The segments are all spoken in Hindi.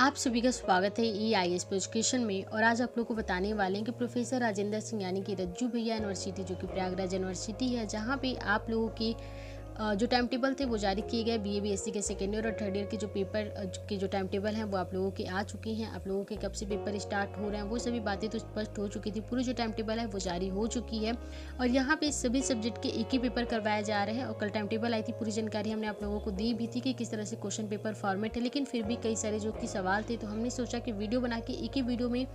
आप सभी का स्वागत है EIS एजुकेशन में। और आज आप लोग को बताने वाले हैं कि प्रोफेसर राजेंद्र सिंह यानी कि रज्जू भैया यूनिवर्सिटी जो कि प्रयागराज यूनिवर्सिटी है, जहां पे आप लोगों की जो टाइम टेबल थे वो जारी किए गए। BA BSc के सेकेंड ईयर और थर्ड ईयर के जो पेपर के जो टाइम टेबल हैं वो आप लोगों के आ चुकी हैं। आप लोगों के कब से पेपर स्टार्ट हो रहे हैं वो सभी बातें तो स्पष्ट हो चुकी थी। पूरी जो टाइम टेबल है वो जारी हो चुकी है और यहाँ पे सभी सब्जेक्ट के एक ही पेपर करवाए जा रहे हैं। और कल टाइम टेबल आई थी, पूरी जानकारी हमने आप लोगों को दी भी थी कि किस तरह से क्वेश्चन पेपर फॉर्मेट है, लेकिन फिर भी कई सारे जो कि सवाल थे तो हमने सोचा कि वीडियो बना के एक ही वीडियो में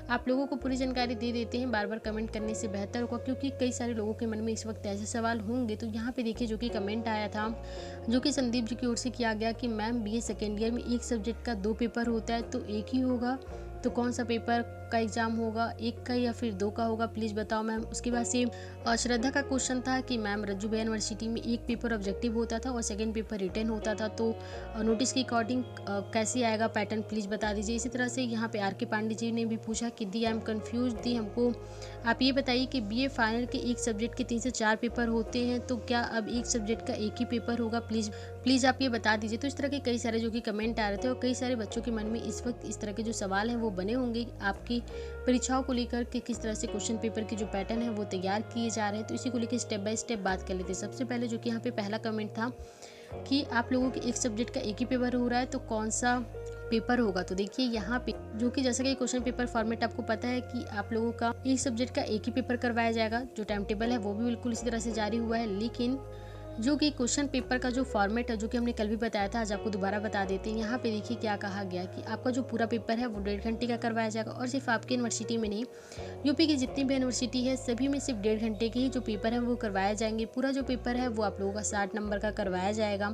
आप लोगों को पूरी जानकारी दे देते हैं। बार बार कमेंट करने से बेहतर होगा, क्योंकि कई सारे लोगों के मन में इस वक्त ऐसे सवाल होंगे। तो यहाँ पे देखिए जो कि कमेंट आया था, जो कि संदीप जी की ओर से किया गया कि मैम BA सेकेंड ईयर में एक सब्जेक्ट का 2 पेपर होता है तो एक ही होगा, तो कौन सा पेपर का एग्जाम होगा, एक का या फिर 2 का होगा, प्लीज़ बताओ मैम। उसके बाद से श्रद्धा का क्वेश्चन था कि मैम रज्जू भैया यूनिवर्सिटी में एक पेपर ऑब्जेक्टिव होता था और सेकंड पेपर रिटन होता था, तो नोटिस के अकॉर्डिंग कैसे आएगा पैटर्न, प्लीज़ बता दीजिए। इसी तरह से यहाँ पे RK पांडे जी ने भी पूछा कि दी आई एम कन्फ्यूज, दी हमको आप ये बताइए कि BA फाइनल के एक सब्जेक्ट के 3 से 4 पेपर होते हैं, तो क्या अब एक सब्जेक्ट का एक ही पेपर होगा, प्लीज़ आप ये बता दीजिए। तो इस तरह के कई सारे जो कि कमेंट आ रहे थे और कई सारे बच्चों के मन में इस वक्त इस तरह के जो सवाल हैं वो बने होंगे आपकी परीक्षाओं को लेकर के, किस तरह से क्वेश्चन पेपर के जो पैटर्न है वो तैयार किए जा रहे हैं। तो इसी को लेकर स्टेप बाय स्टेप बात कर लेते हैं। सबसे पहले जो कि यहाँ पे पहला कमेंट था कि आप लोगों के एक सब्जेक्ट का एक ही पेपर हो रहा है तो कौन सा पेपर होगा। तो देखिए यहाँ पे जो कि जैसा कि क्वेश्चन पेपर फॉर्मेट आपको पता है कि आप लोगों का एक सब्जेक्ट का एक ही पेपर करवाया जाएगा। जो टाइम टेबल है वो भी बिल्कुल इसी तरह से जारी हुआ है, लेकिन जो कि क्वेश्चन पेपर का जो फॉर्मेट है, जो कि हमने कल भी बताया था, आज आपको दोबारा बता देते हैं। यहाँ पे देखिए क्या कहा गया कि आपका जो पूरा पेपर है वो 1.5 घंटे का करवाया जाएगा। और सिर्फ आपकी यूनिवर्सिटी में नहीं, यूपी की जितनी भी यूनिवर्सिटी है सभी में सिर्फ 1.5 घंटे के ही जो पेपर है वो करवाए जाएंगे। पूरा जो पेपर है वो आप लोगों का 60 नंबर का करवाया जाएगा।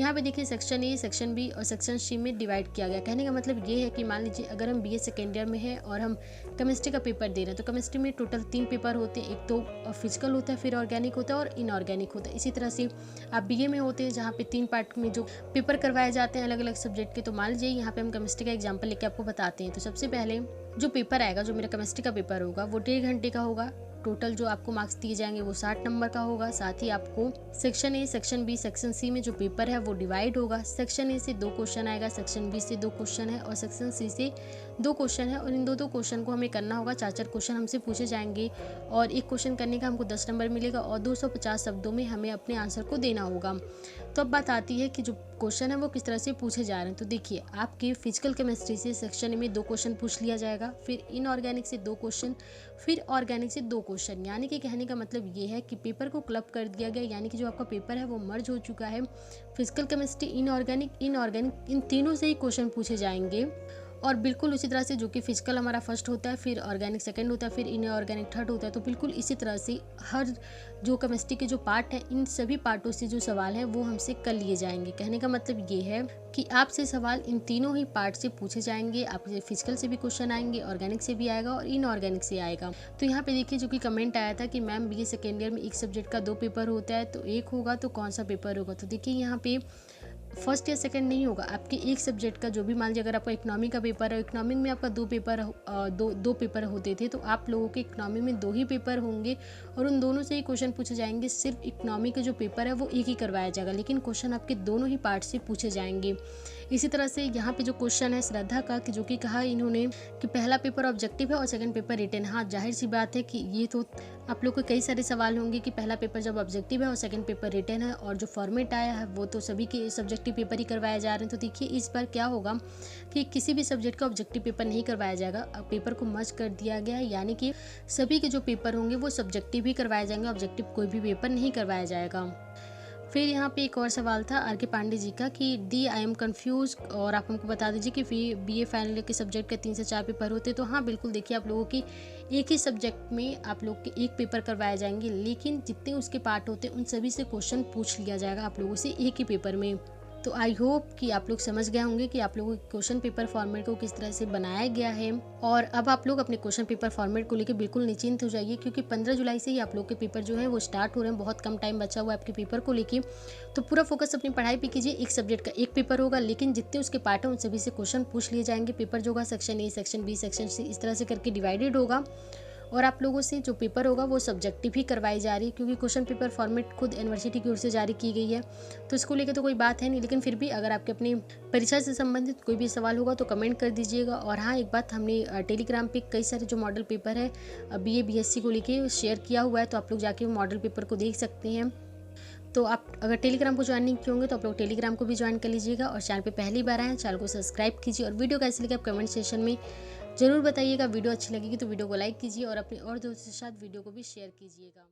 यहाँ पे देखिए सेक्शन A, सेक्शन B और सेक्शन C में डिवाइड किया गया। कहने का मतलब ये है कि मान लीजिए अगर हम BA सेकेंड ईयर में है और हम केमिस्ट्री का पेपर दे रहे हैं, तो केमिस्ट्री में टोटल 3 पेपर होते हैं। एक तो फिजिकल होता है, फिर ऑर्गेनिक होता है और इनऑर्गेनिक होता है। इसी तरह से आप BA में होते हैं जहाँ पे 3 पार्ट में जो पेपर करवाए जाते हैं अलग अलग सब्जेक्ट के। तो मान लीजिए यहाँ पे हम केमिस्ट्री का एग्जाम्पल लेके आपको बताते हैं। तो सबसे पहले जो पेपर आएगा, जो मेरा केमिस्ट्री का पेपर होगा वो 1.5 घंटे का होगा। टोटल जो आपको मार्क्स दिए जाएंगे वो 60 नंबर का होगा। साथ ही आपको section A, section B, section C में जो पेपर है वो डिवाइड होगा। सेक्शन A से 2 क्वेश्चन आएगा, सेक्शन B से 2 क्वेश्चन है और सेक्शन C से 2 क्वेश्चन है। और इन दो क्वेश्चन को हमें करना होगा। 4 क्वेश्चन हमसे पूछे जाएंगे और एक क्वेश्चन करने का हमको 10 नंबर मिलेगा और 250 शब्दों में हमें अपने आंसर को देना होगा। तो अब बात आती है कि जो क्वेश्चन है वो किस तरह से पूछे जा रहे हैं। तो देखिए आपके फिजिकल केमिस्ट्री से सेक्शन A में 2 क्वेश्चन पूछ लिया जाएगा, फिर इनऑर्गेनिक से 2 क्वेश्चन, फिर ऑर्गेनिक से 2 क्वेश्चन। यानी कि कहने का मतलब ये है कि पेपर को क्लब कर दिया गया, यानी कि जो आपका पेपर है वो मर्ज हो चुका है। फिजिकल केमिस्ट्री, इनऑर्गेनिक इन तीनों से ही क्वेश्चन पूछे जाएंगे। और बिल्कुल उसी तरह से जो कि फिजिकल हमारा फर्स्ट होता है, फिर ऑर्गेनिक सेकंड होता है, फिर इनऑर्गेनिक थर्ड होता है। तो बिल्कुल इसी तरह से हर जो केमिस्ट्री के जो पार्ट है, इन सभी पार्टों से जो सवाल है वो हमसे कर लिए जाएंगे। कहने का मतलब ये है कि आपसे सवाल इन तीनों ही पार्ट से पूछे जाएंगे। आपसे फिजिकल से भी क्वेश्चन आएंगे, ऑर्गेनिक से भी आएगा और इनऑर्गेनिक से आएगा। तो यहाँ पे देखिए जो कि कमेंट आया था कि मैम BA सेकेंड ईयर में एक सब्जेक्ट का 2 पेपर होता है तो एक होगा, तो कौन सा पेपर होगा। तो देखिए यहाँ पे फर्स्ट या सेकंड नहीं होगा, आपके एक सब्जेक्ट का जो भी, मान लीजिए अगर आपका इकोनॉमी का पेपर है, इकोनॉमी में आपका 2 पेपर होते थे, तो आप लोगों के इकोनॉमी में 2 ही पेपर होंगे और उन दोनों से ही क्वेश्चन पूछे जाएंगे। सिर्फ इकोनॉमी का जो पेपर है वो एक ही करवाया जाएगा, लेकिन क्वेश्चन आपके दोनों ही पार्ट से पूछे जाएंगे। इसी तरह से यहाँ पे जो क्वेश्चन है श्रद्धा का, कि जो कि कहा इन्होंने कि पहला पेपर ऑब्जेक्टिव है और सेकंड पेपर रिटन। हाँ, जाहिर सी बात है कि ये तो आप लोग को कई सारे सवाल होंगे कि पहला पेपर जब ऑब्जेक्टिव है और सेकंड पेपर रिटन है और जो फॉर्मेट आया है वो तो सभी के सब्जेक्टिव पेपर ही करवाए जा रहे हैं। तो देखिए इस बार क्या होगा कि किसी भी सब्जेक्ट का ऑब्जेक्टिव पेपर नहीं करवाया जाएगा, पेपर को मर्ज कर दिया गया है। यानी कि सभी के जो पेपर होंगे वो सब्जेक्टिव ही करवाए जाएंगे, ऑब्जेक्टिव कोई भी पेपर नहीं करवाया जाएगा। फिर यहाँ पे एक और सवाल था RK पांडे जी का कि दी आई एम कन्फ्यूज, और आप हमको बता दीजिए कि BA फाइनल के सब्जेक्ट के 3 से 4 पेपर होते। तो हाँ बिल्कुल, देखिए आप लोगों की एक ही सब्जेक्ट में आप लोग के एक पेपर करवाए जाएंगे, लेकिन जितने उसके पार्ट होते हैं उन सभी से क्वेश्चन पूछ लिया जाएगा आप लोगों से एक ही पेपर में। तो आई होप कि आप लोग समझ गए होंगे कि आप लोगों के क्वेश्चन पेपर फॉर्मेट को किस तरह से बनाया गया है। और अब आप लोग अपने क्वेश्चन पेपर फॉर्मेट को लेकर बिल्कुल निश्चिंत हो जाइए, क्योंकि 15 जुलाई से ही आप लोग के पेपर जो है वो स्टार्ट हो रहे हैं। बहुत कम टाइम बचा हुआ है आपके पेपर को लेके, तो पूरा फोकस अपनी पढ़ाई पे कीजिए। एक सब्जेक्ट का एक पेपर होगा, लेकिन जितने उसके पार्ट हैं उन सभी से क्वेश्चन पूछ लिए जाएंगे। पेपर जो होगा section A, section B, section C इस तरह से करके डिवाइडेड होगा और आप लोगों से जो पेपर होगा वो सब्जेक्टिव ही करवाई जा रही है, क्योंकि क्वेश्चन पेपर फॉर्मेट खुद यूनिवर्सिटी की ओर से जारी की गई है, तो इसको लेकर तो कोई बात है नहीं। लेकिन फिर भी अगर आपके अपनी परीक्षा से संबंधित कोई भी सवाल होगा तो कमेंट कर दीजिएगा। और हाँ, एक बात, हमने टेलीग्राम पे कई सारे जो मॉडल पेपर है BA BSc को लेके शेयर किया हुआ है, तो आप लोग जाके मॉडल पेपर को देख सकते हैं। तो आप अगर टेलीग्राम को ज्वाइन नहीं किए होंगे तो आप लोग टेलीग्राम को भी ज्वाइन कर लीजिएगा। और चैनल पे पहली बार आए हैं, चैनल को सब्सक्राइब कीजिए। और वीडियो कैसी लगी आप कमेंट सेक्शन में ज़रूर बताइएगा। वीडियो अच्छी लगेगी तो वीडियो को लाइक कीजिए और अपने और दोस्तों के साथ वीडियो को भी शेयर कीजिएगा।